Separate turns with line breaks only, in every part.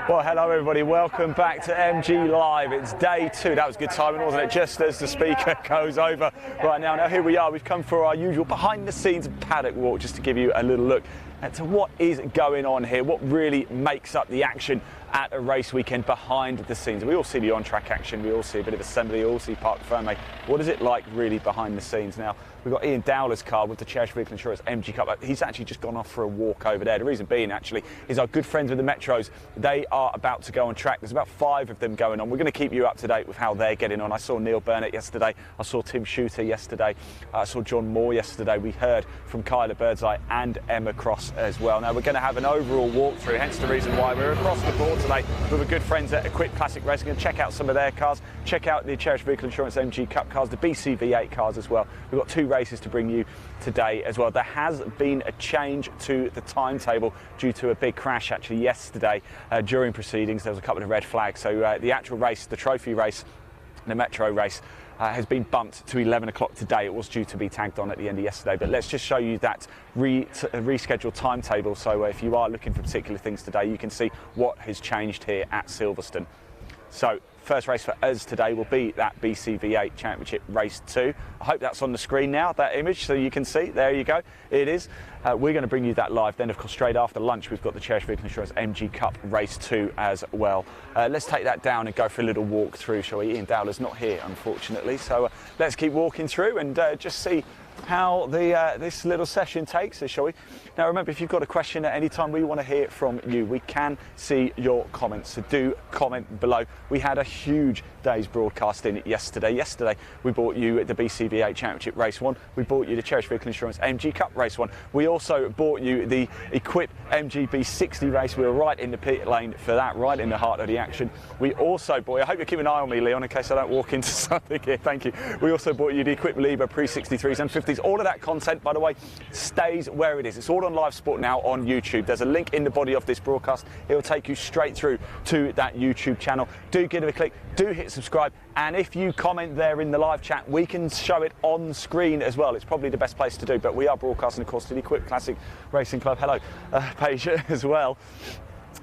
Well, hello everybody, welcome back to MG Live. It's day 2, that was good timing, wasn't it? Just as the speaker goes over right now. Now here we are, we've come for our usual behind the scenes Paddock walk just to give you a little look at what is going on here, what really makes up the action at a race weekend behind the scenes. We all see the on-track action, we all see a bit of assembly, we all see Parc Fermé. What is it like really behind the scenes? Now, we've got Ian Dowler's car with the Cherished Vehicle Insurance MG Cup. He's actually just gone off for a walk over there. The reason being, actually, is our good friends with the Metros. They are about to go on track. There's about 5 of them going on. We're going to keep you up to date with how they're getting on. I saw Neil Burnett yesterday. I saw Tim Shooter yesterday. I saw John Moore yesterday. We heard from Kyla Birdseye and Emma Cross as well. Now, we're going to have an overall walkthrough, hence the reason why we're across the board today with our good friends at Equip Classic Racing. And check out some of their cars. Check out the Cherished Vehicle Insurance MG Cup cars, the BCV8 cars as well. We've got 2 races to bring you today as well. There has been a change to the timetable due to a big crash actually yesterday during proceedings. There was a couple of red flags. So the actual race, the trophy race, the Metro race, has been bumped to 11 o'clock today. It was due to be tagged on at the end of yesterday, but let's just show you that rescheduled timetable. So if you are looking for particular things today, you can see what has changed here at Silverstone. So first race for us today will be that BCV8 Championship Race 2. I hope that's on the screen now, that image, so you can see. There you go, it is. We're going to bring you that live. Then, of course, straight after lunch, we've got the Cherished Vehicle Insurance MG Cup Race 2 as well. Let's take that down and go for a little walk through, shall we? Ian Dowler's not here, unfortunately, so let's keep walking through and just see how this little session takes us, shall we? Now remember, if you've got a question at any time, we want to hear from you. We can see your comments, so do comment below. We had a huge day's broadcasting yesterday. Yesterday we brought you the BCV8 Championship Race 1. We brought you the Cherished Vehicle Insurance MG Cup Race 1. We also brought you the Equip MGB 60 race. We were right in the pit lane for that, right in the heart of the action. We also brought, I hope you keep an eye on me, Leon, in case I don't walk into something here, thank you. We also brought you the Equip Libre Pre-63s and 50s. All of that content, by the way, stays where it is. It's all on Live Sport now on YouTube. There's a link in the body of this broadcast. It will take you straight through to that YouTube channel. Do give it a click, do hit subscribe, and if you comment there in the live chat, we can show it on screen as well. It's probably the best place to do, but we are broadcasting, of course, to the Equip Classic Racing Club, hello, page as well.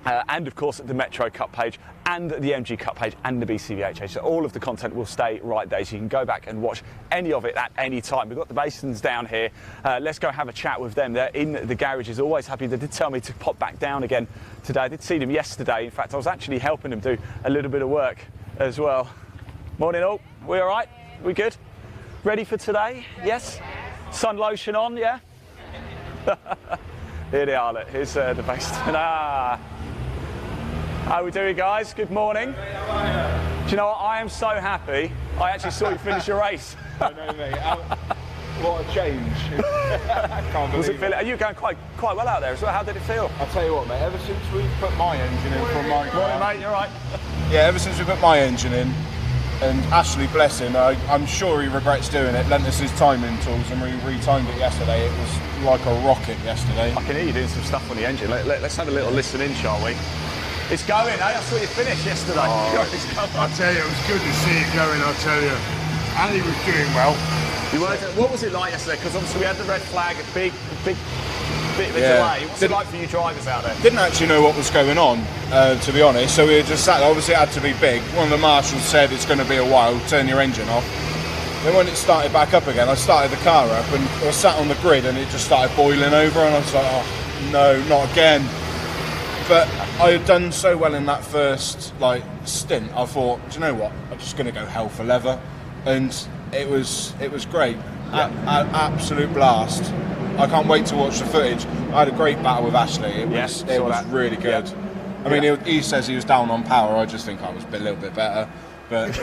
And of course the Metro Cup page and the MG Cup page and the BCV8 page. So all of the content will stay right there, so you can go back and watch any of it at any time. We've got the Basins down here. Let's go have a chat with them. They're in the garages, always happy. They did tell me to pop back down again today. I did see them yesterday. In fact, I was actually helping them do a little bit of work as well. Morning all, we all right? We good? Ready for today? Yes? Sun lotion on, yeah? Here they are, look. Here's the Basin. How we doing, guys? Good morning. Do you know what? I am so happy I actually saw you finish your race.
I know, mate. What a change. I can't believe it.
Are you going quite well out there as well? How did it feel?
I'll tell you what, mate, ever since we put my engine in from my car...
Morning, mate, you're right.
Yeah, ever since we put my engine in, and Ashley, bless him, I'm sure he regrets doing it, lent us his timing tools and we retimed it yesterday. It was like a rocket yesterday.
I can hear you doing some stuff on the engine. Let's have a little listen in, shall we? It's going, eh? I saw you finish yesterday.
Oh, I tell you, it was good to see it going, I tell you. And he was doing well.
What was it like yesterday? Because obviously we had the red flag, a big bit of a delay. What's it like for you drivers out there?
Didn't actually know what was going on, to be honest. So we were just sat, obviously it had to be big. One of the marshals said it's going to be a while, turn your engine off. Then when it started back up again, I started the car up and I was sat on the grid and it just started boiling over and I was like, oh no, not again. But I had done so well in that first stint. I thought, do you know what? I'm just going to go hell for leather, and it was great. Yeah. Absolute blast. I can't wait to watch the footage. I had a great battle with Ashley. It was really good. Yeah. I mean, he says he was down on power. I just think I was a little bit better. But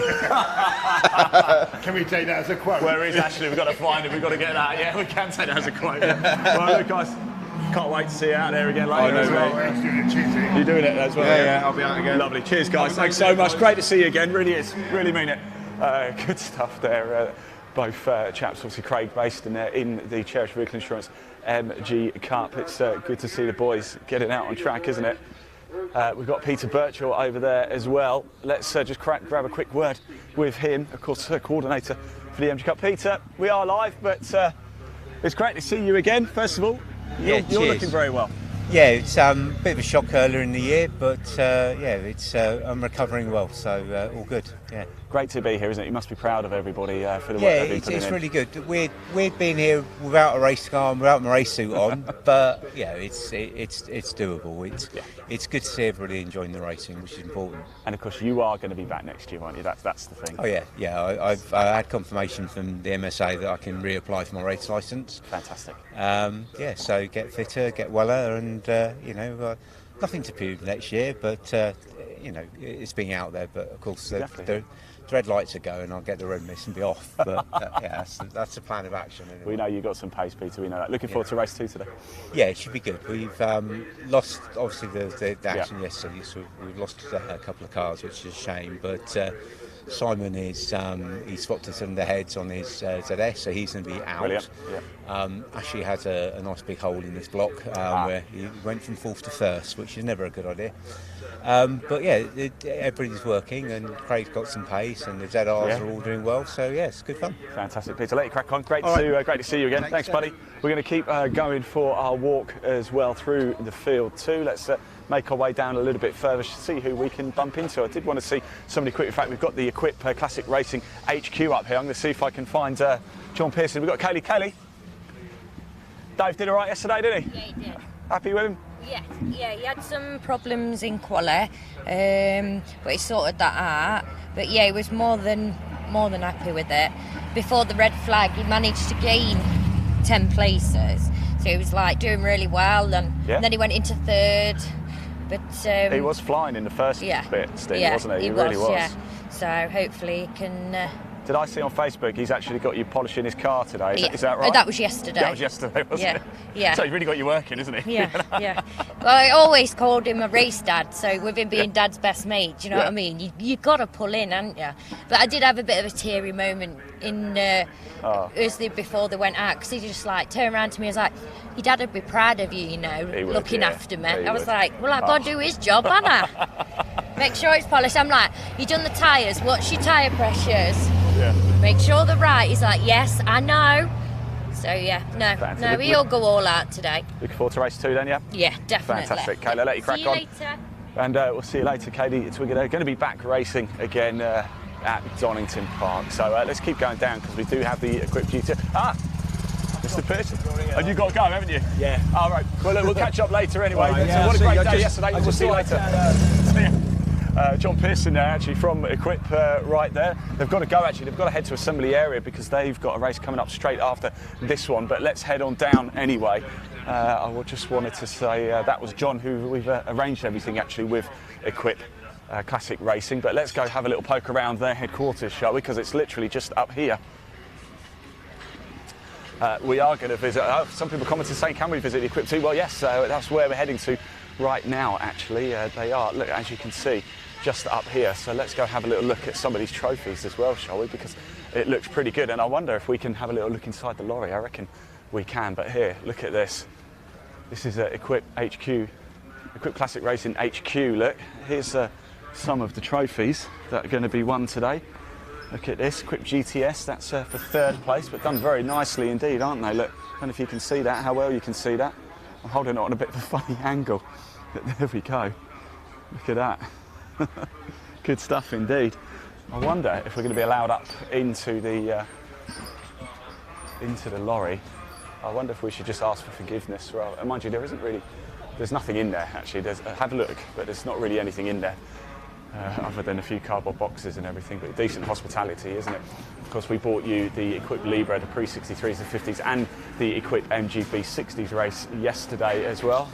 can we take that as a quote?
Where is Ashley? We've got to find him. We've got to get that. Yeah, we can take that as a quote. Yeah. Well, look, guys. Can't wait to see you out there again later as well. You're doing it as well.
Yeah, I'll be out again.
Lovely. Cheers, guys. Thanks so much. Great to see you again. Really is. Really mean it. Good stuff there. Both chaps, obviously Craig based in the Cherished Vehicle Insurance MG Cup. It's good to see the boys getting out on track, isn't it? We've got Peter Birchall over there as well. Let's just grab a quick word with him, of course, coordinator for the MG Cup. Peter, we are live, but it's great to see you again, first of all. You're looking very well.
Yeah, it's a bit of a shock earlier in the year, but yeah, it's I'm recovering well, so all good. Yeah.
Great to be here, isn't it? You must be proud of everybody for the work
Yeah,
they've been putting
it's
in.
really good. We've been here without a race car, and without my race suit on, but yeah, it's doable. It's good to see everybody enjoying the racing, which is important.
And of course, you are going to be back next year, aren't you? That's the thing.
Oh yeah. I've had confirmation from the MSA that I can reapply for my race licence.
Fantastic.
Yeah, so get fitter, get weller, and nothing to prove next year, but it's being out there. But of course, the red lights are going. I'll get the road miss and be off. But yeah, that's the plan of action. Anyway.
We know you've got some pace, Peter. We know that. Looking forward to race 2 today.
Yeah, it should be good. We've lost obviously the action yesterday, so we've lost a couple of cars, which is a shame. But Simon is he swapped us under heads on his ZS, so he's going to be out.
Brilliant.
Ashley has a nice big hole in his block where he went from 4th to 1st, which is never a good idea. But yeah, everybody's working, and Craig's got some pace, and the ZRs are all doing well. So yeah, it's good fun.
Fantastic, Peter. Let you crack on. Great
All
to see you again. Thanks, buddy. We're going to keep going for our walk as well through the field too. Let's make our way down a little bit further to see who we can bump into. I did want to see somebody quick. In fact, we've got the Equip Classic Racing HQ up here. I'm going to see if I can find John Pearson. We've got Kaylee. Dave did all right yesterday, didn't he?
Yeah, he did.
Happy with him?
Yeah, he had some problems in quali, but he sorted that out. But yeah, he was more than happy with it. Before the red flag, he managed to gain 10 places, so he was like doing really well, and then he went into 3rd. But
he was flying in the first bit, Steve, wasn't he?
He
really was.
Yeah. So hopefully he can.
Did I see on Facebook he's actually got you polishing his car today? Is that right?
That was yesterday.
That was yesterday, wasn't it?
Yeah.
So he's really got you working, isn't he?
Yeah. Well, I always called him a race dad, so with him being Dad's best mate, do you know what I mean? You got to pull in, haven't you? But I did have a bit of a teary moment in Thursday before they went out, because he just like turned around to me and was like, your dad would be proud of you, looking after me. I was like, well, I've got to do his job, haven't I? Make sure it's polished. I'm like, you done the tyres? What's your tyre pressures?
Yeah.
Make sure they're right. He's like, yes, I know. So yeah, no, we'll go all out today.
Looking forward to race 2 then, yeah?
Yeah, definitely.
Fantastic. Kayla, let you crack on.
See you later.
And we'll see you later, Katie. We're going to be back racing again at Donington Park. So let's keep going down, because we do have the equipped GT. Mr. Pearson. And you got to go, haven't you?
Yeah.
All right. Well, look, we'll catch up later anyway.
Right,
So what a great day yesterday.
I
We'll see you later. See ya. John Pearson there, actually from Equip right there. They've got to go, actually. They've got to head to assembly area, because they've got a race coming up straight after this one. But let's head on down anyway. I just wanted to say that was John, who we've arranged everything actually with Equip Classic Racing. But let's go have a little poke around their headquarters, shall we? Because it's literally just up here. We are going to visit. Some people commented saying, can we visit the Equip too? Well, yes, that's where we're heading to right now, actually. They are, look, as you can see, just up here. So let's go have a little look at some of these trophies as well, shall we? Because it looks pretty good. And I wonder if we can have a little look inside the lorry. I reckon we can. But here, look at this. This is Equip HQ, Equip Classic Racing HQ. Look, here's some of the trophies that are going to be won today. Look at this, Equip GTS, that's for 3rd place, but done very nicely indeed, aren't they? Look, I don't know if you can see that, how well you can see that. I'm holding it on a bit of a funny angle. But there we go. Look at that. Good stuff indeed. I wonder if we're going to be allowed up into the lorry. I wonder if we should just ask for forgiveness. Well, mind you, there's nothing in there actually. Have a look, but there's not really anything in there. Other than a few cardboard boxes and everything, but decent hospitality, isn't it? Of course, we bought you the Equip Libre, the Pre-63s, the 50s, and the Equip MGB 60s race yesterday as well.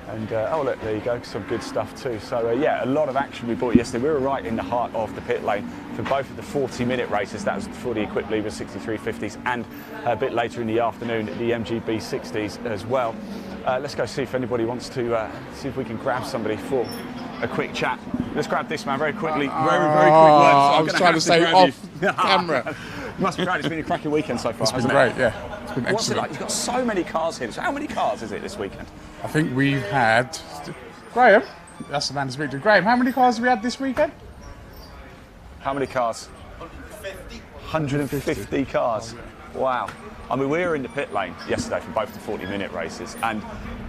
And oh look, there you go, some good stuff too. So yeah, a lot of action we bought yesterday. We were right in the heart of the pit lane for both of the 40-minute races. That was for the Equip Libre 63 50s, and a bit later in the afternoon, the MGB 60s as well. Let's go see if anybody wants to see if we can grab somebody for a quick chat. Let's grab this man very quickly. Very quick words.
I was trying to say off camera.
You must be proud. It's been a cracking weekend so far.
It's been great, yeah. It's been excellent.
What's it like? You've got so many cars here. So how many cars is it this weekend?
I think we've had... Graham? That's the man to speak to. Graham, how many cars have we had this weekend?
How many cars? 150 cars. Wow. I mean, we were in the pit lane yesterday for both the 40-minute races, and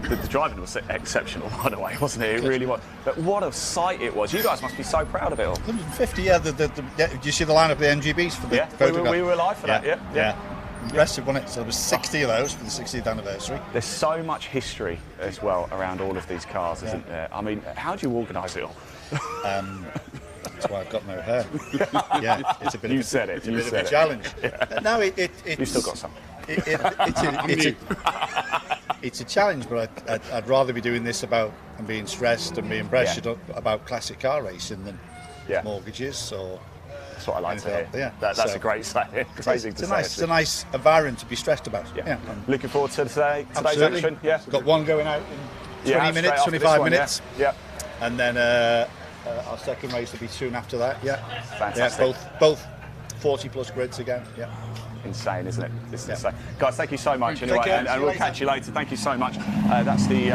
the driving was exceptional, by the way, wasn't it? It really was. But what a sight it was. You guys must be so proud of it all.
150, yeah. Do you see the lineup of the MGBs for the photograph?
We were alive for that, yeah.
Impressive, wasn't it? So there was 60 of those for the 60th anniversary.
There's so much history as well around all of these cars, isn't there? I mean, how do you organise it all?
That's why I've got no hair. Yeah, it's a bit.
You said it.
It's a bit of a challenge.
Yeah.
No, it's.
You've still got some.
It's a challenge, but I'd rather be doing this about and being stressed and being pressured about classic car racing than mortgages or.
That's what I like to hear.
Yeah,
that's a great saying.
It's a nice environment to be stressed about. Yeah.
Looking forward to today's action. Yeah.
Got one going out in 20 minutes, 25 minutes.
Yeah.
And then our second race will be soon after that. Yeah.
Fantastic.
Yeah, both 40 plus grids again. Yeah.
Insane, isn't it? This is insane. Guys, thank you so much anyway,
care.
and we'll catch you later. Thank you so much. That's the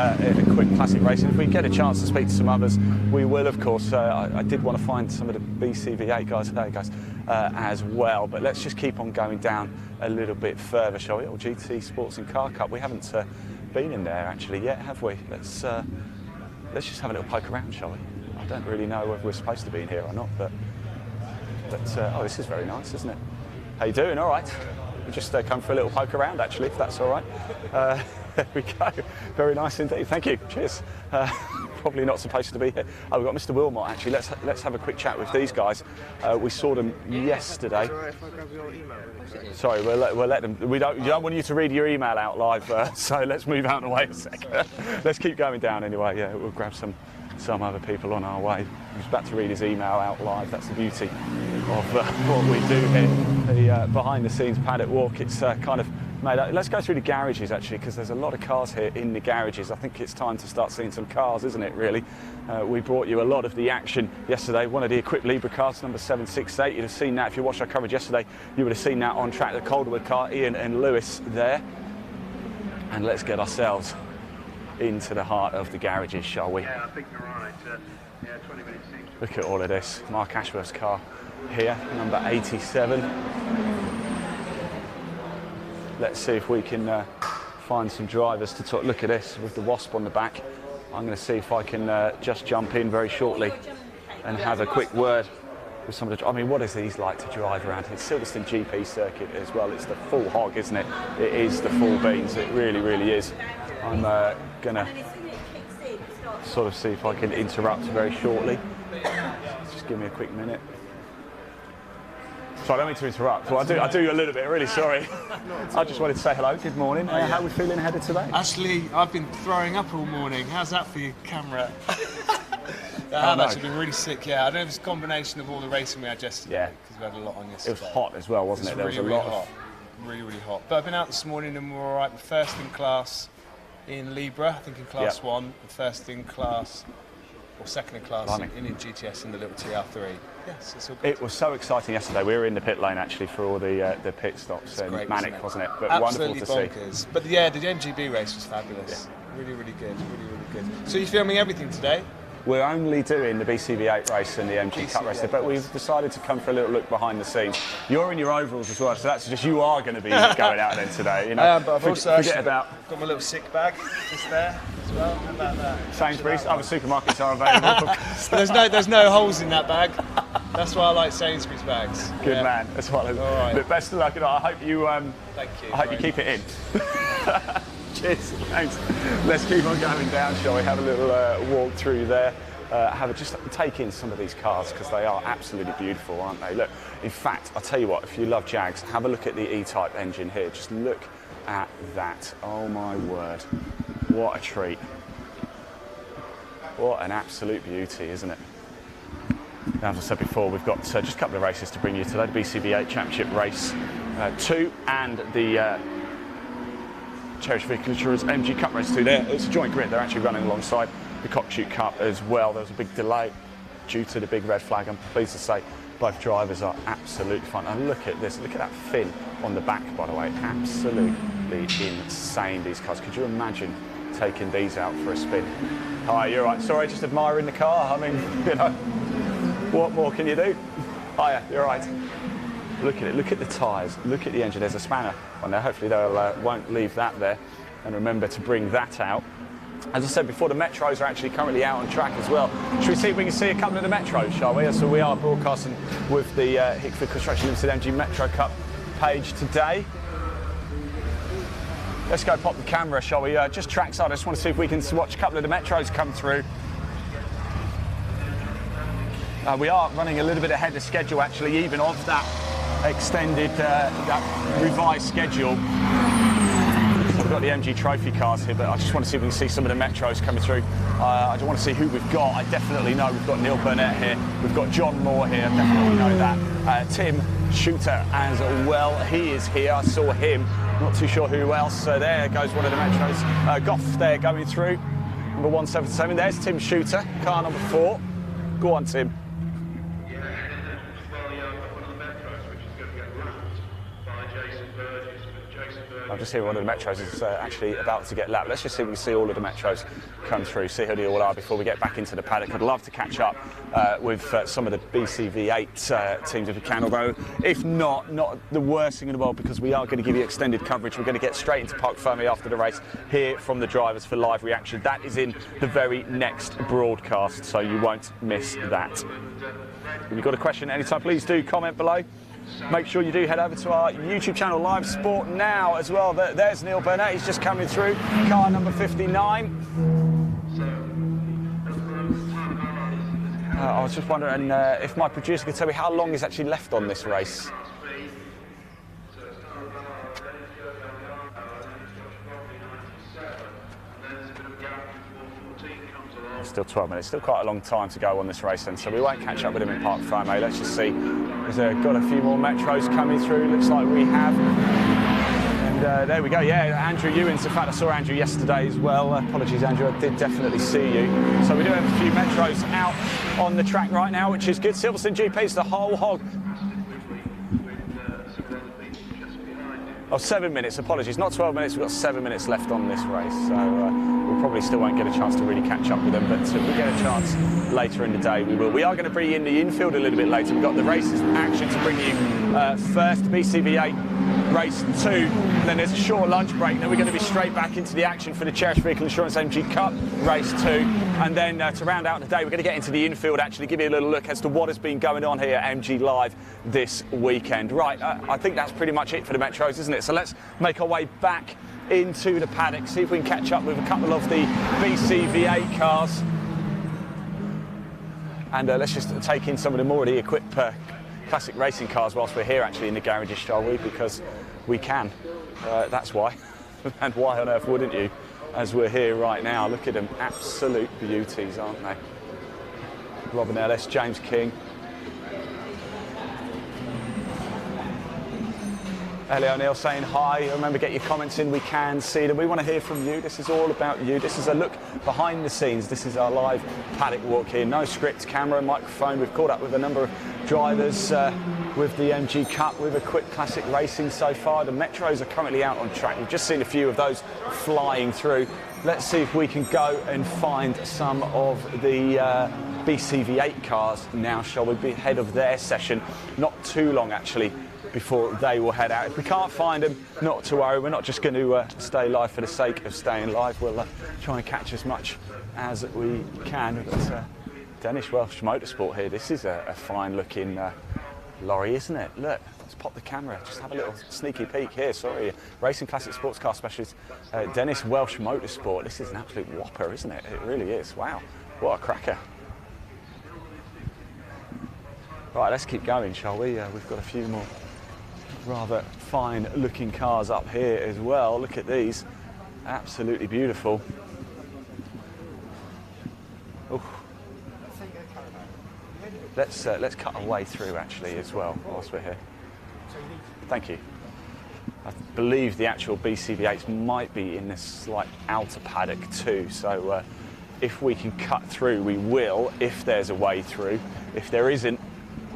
quick classic racing. If we get a chance to speak to some others, we will, of course. I did want to find some of the BCV8 guys, as well. But let's just keep on going down a little bit further, shall we? Or GT Sports and Car Cup. We haven't been in there actually yet, have we? Let's just have a little poke around, shall we? I don't really know whether we're supposed to be in here or not, but oh, this is very nice, isn't it? How you doing? All right. We just come for a little poke around, actually, if that's all right. There we go. Very nice indeed. Thank you. Cheers. Probably not supposed to be here. Oh, we've got Mr. Wilmot, actually. Let's have a quick chat with these guys. We saw them yesterday. Sorry, we'll let them. We don't want you to read your email out live, so let's move out and away a second. Let's keep going down anyway. Yeah, we'll grab some other people on our way. He's about to read his email out live. That's the beauty of what we do here. The behind-the-scenes paddock walk. It's kind of made up. Let's go through the garages actually, because there's a lot of cars here in the garages. I think it's time to start seeing some cars, isn't it? Really. We brought you a lot of the action yesterday. One of the equipped Libra cars, number 768. You'd have seen that if you watched our coverage yesterday. You would have seen that on track. The Calderwood car, Ian and Lewis there. And let's get ourselves into the heart of the garages, shall we?
Yeah, I think you're right. 20 minutes in.
Look at all of this. Mark Ashworth's car here, number 87. Let's see if we can find some drivers to talk. Look at this with the Wasp on the back. I'm going to see if I can just jump in very shortly and have a quick word with some of the. I mean, what is these like to drive around? It's Silverstone GP circuit as well. It's the full hog, isn't it? It is the full beans. It really, really is. I'm going to sort of see if I can interrupt very shortly. Just give me a quick minute. So I don't mean to interrupt. Well, I do a little bit. Really sorry. I just wanted to say hello. Good morning. How are we feeling ahead of today?
Actually, I've been throwing up all morning. How's that for your camera? I've actually been really sick. Yeah, I don't know if it's a combination of all the racing we had yesterday.
Yeah.
Because we had a lot on yesterday.
It was hot as well, wasn't it? There was a lot
hot. Really, really hot. But I've been out this morning and we're all right. We're first in class in Libra, I think in class 1, and first in class, or second in class in GTS in the little TR3. Yes, it's all good.
It was so exciting yesterday. We were in the pit lane actually for all the pit stops. And
great,
manic, wasn't it? But
absolutely
wonderful to
bonkers.
see.
But yeah, the MGB race was fabulous. Yeah. Really, really good. Really, really good. So you're filming everything today?
We're only doing the BCV8 race and the MG Cup race, but we've decided to come for a little look behind the scenes. You're in your overalls as well, so that's just you are going to be going out then today. You know,
I am, but I've also
got
my little sick bag just there as well. How about that?
Sainsbury's, other supermarkets are available.
there's no holes in that bag. That's why I like Sainsbury's bags.
Good man. That's what I like.
All right.
But best of luck, and I hope you.
Thank you.
I hope you keep it in. Cheers. Thanks. Let's keep on going down, shall we? Have a little walk through there. Just take in some of these cars because they are absolutely beautiful, aren't they? Look, in fact, I'll tell you what, if you love Jags, have a look at the E-Type engine here. Just look at that. Oh my word. What a treat. What an absolute beauty, isn't it? Now, as I said before, we've got just a couple of races to bring you today. The BCV8 Championship Race 2 and the Cherish Vehicle Insurance MG Cup Race 2 there. It's a joint grid. They're actually running alongside the Cockshoot Cup as well. There was a big delay due to the big red flag. I'm pleased to say both drivers are absolutely fun. And look at this. Look at that fin on the back, by the way. Absolutely insane, these cars. Could you imagine taking these out for a spin? Hi, you're right. Sorry, just admiring the car. I mean, you know, what more can you do? Hiya, you're right. Look at it, look at the tyres, look at the engine. There's a spanner on there. Hopefully they won't leave that there. And remember to bring that out. As I said before, the Metros are actually currently out on track as well. Should we see if we can see a couple of the Metros, shall we? So we are broadcasting with the Hickford Construction Limited MG Metro Cup page today. Let's go pop the camera, shall we? Just trackside, I just want to see if we can watch a couple of the Metros come through. We are running a little bit ahead of schedule, actually, even of that extended, that revised schedule. We've got the MG Trophy cars here, but I just want to see if we can see some of the Metros coming through. I just want to see who we've got. I definitely know we've got Neil Burnett here. We've got John Moore here. I definitely know that. Tim Shooter as well. He is here. I saw him. Not too sure who else. There goes one of the Metros. Goff there going through. Number 177. There's Tim Shooter, car number 4. Go on, Tim. I'm just hearing one of the Metros is actually about to get lapped. Let's just see if we can see all of the Metros come through, see who they all are before we get back into the paddock. I'd love to catch up with some of the BCV8 teams if we can, although if not the worst thing in the world, because we are going to give you extended coverage. We're going to get straight into Parc Fermé after the race, hear from the drivers for live reaction. That is in the very next broadcast, so you won't miss that. If you've got a question anytime, please do comment below. Make sure you do head over to our YouTube channel, Live Sport Now, as well. There's Neil Burnett, he's just coming through, car number 59. I was just wondering if my producer could tell me how long is actually left on this race. Still 12 minutes, still quite a long time to go on this race then, so we won't catch up with him in Parc Fermé. Let's just see. We've got a few more Metros coming through, looks like we have. And there we go, yeah, Andrew Ewins. In fact, I saw Andrew yesterday as well. Apologies, Andrew, I did definitely see you. So we do have a few Metros out on the track right now, which is good. Silverstone GP's the whole hog. Oh, 7 minutes, apologies, not 12 minutes, we've got 7 minutes left on this race, so we probably still won't get a chance to really catch up with them, but if we get a chance later in the day, we will. We are going to bring you in the infield a little bit later. We've got the races action to bring you first, BCV8 race 2, and then there's a short lunch break, and then we're going to be straight back into the action for the Cherished Vehicle Insurance MG Cup race 2, and then to round out the day, we're going to get into the infield, actually give you a little look as to what has been going on here at MG Live this weekend. Right, I think that's pretty much it for the Metros, isn't it? So let's make our way back into the paddock, see if we can catch up with a couple of the BCV8 cars. And let's just take in some of the more already equipped classic racing cars whilst we're here actually in the garages, shall we? Because we can. That's why. And why on earth wouldn't you? As we're here right now, look at them, absolute beauties, aren't they? Robin Ellis, James King. Ellie O'Neill saying hi. Remember, get your comments in. We can see them. We want to hear from you. This is all about you. This is a look behind the scenes. This is our live paddock walk here. No script, camera, microphone. We've caught up with a number of drivers with the MG Cup. We've equipped classic racing so far. The Metros are currently out on track. We've just seen a few of those flying through. Let's see if we can go and find some of the BCV8 cars now, shall we? Be ahead of their session. Not too long, actually, before they will head out. If we can't find them, not to worry, we're not just going to stay live for the sake of staying live. We'll try and catch as much as we can. But Danish Welsh Motorsport here. This is a fine looking lorry, isn't it? Look, let's pop the camera, just have a little sneaky peek here. Sorry, Racing Classic Sports Car Specialist Dennis Welsh Motorsport. This is an absolute whopper, isn't it? It really is. Wow, what a cracker. Right, let's keep going, shall we? We've got a few more rather fine looking cars up here as well. Look at these, absolutely beautiful. Ooh. Let's cut our way through actually as well whilst we're here. Thank you. I believe the actual BCV8s might be in this slight outer paddock too, so if we can cut through we will, if there's a way through. If there isn't,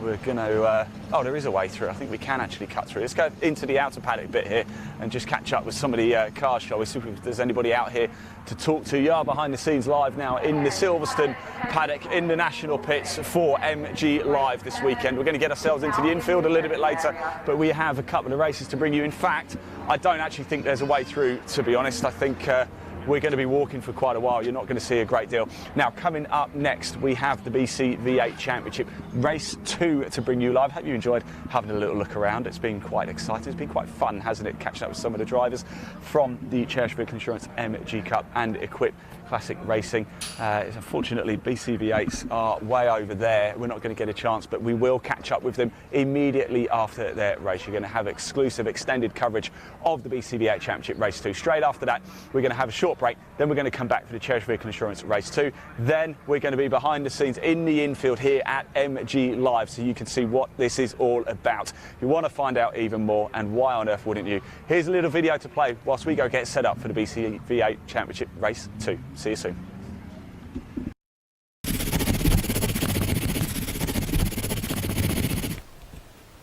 we're going to, oh, there is a way through. I think we can actually cut through. Let's go into the outer paddock bit here and just catch up with some of the cars, shall we? See if there's anybody out here to talk to. You are behind the scenes live now in the Silverstone paddock in the national pits for MG Live this weekend. We're going to get ourselves into the infield a little bit later, but we have a couple of races to bring you. In fact, I don't actually think there's a way through, to be honest. I think we're going to be walking for quite a while. You're not going to see a great deal. Now, coming up next, we have the BC V8 Championship Race 2 to bring you live. Hope you enjoyed having a little look around. It's been quite exciting. It's been quite fun, hasn't it, catching up with some of the drivers from the Cherish Vehicle Insurance MG Cup and Equip Classic Racing. Unfortunately, BC V8s are way over there. We're not going to get a chance, but we will catch up with them immediately after their race. You're going to have exclusive extended coverage of the BC V8 Championship Race 2. Straight after that, we're going to have a short break. Then we're going to come back for the Cherish Vehicle Insurance Race 2. Then we're going to be behind the scenes in the infield here at MG Live, so you can see what this is all about. If you want to find out even more, and why on earth wouldn't you? Here's a little video to play whilst we go get set up for the BC V8 Championship Race 2. See you soon.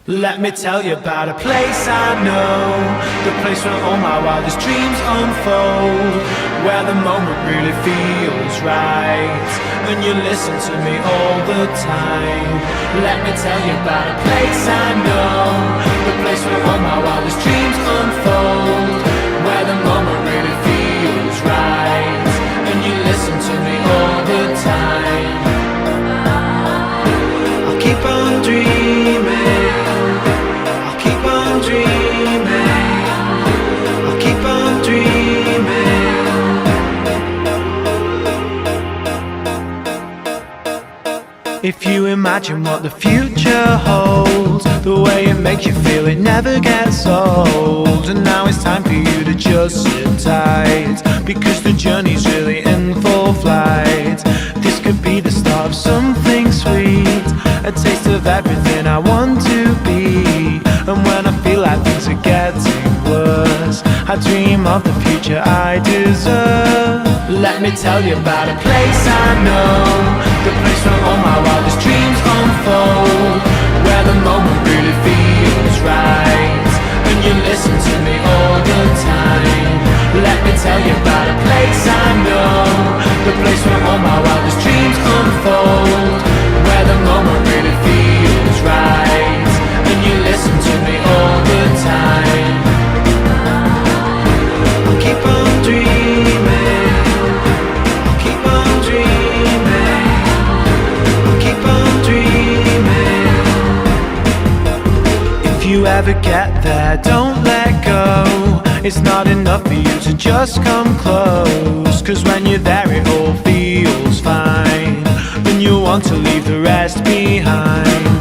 Let me tell you about a place I know, the place where all my wildest dreams unfold, where the moment really feels right, when you listen to me all the time. Let me tell you about a place I know, the place where all my wildest dreams unfold, where the moment really feels right, when you listen to me all the time. I'll keep on dreaming, if you imagine what the future holds, the way it makes you feel, it never gets old. And now it's time for you to just sit tight, because the journey's really in full flight. This could be the start of something sweet, a taste of everything I want to be. And when I feel like things are getting worse, I dream of the future I deserve. Let me tell you about a place I know, the place where all my wildest dreams unfold, where the moment really feels right, and you listen to me all the time. Let me tell you about a place I know, the place where all my wildest dreams unfold, where the moment really feels right, and you listen to me all the time. I'll keep on dreaming, I'll keep on dreaming, I'll keep on dreaming. If you ever get there, don't let go. It's not enough for you to just come close, 'cause when you're there it all feels fine, and you want to leave the rest behind.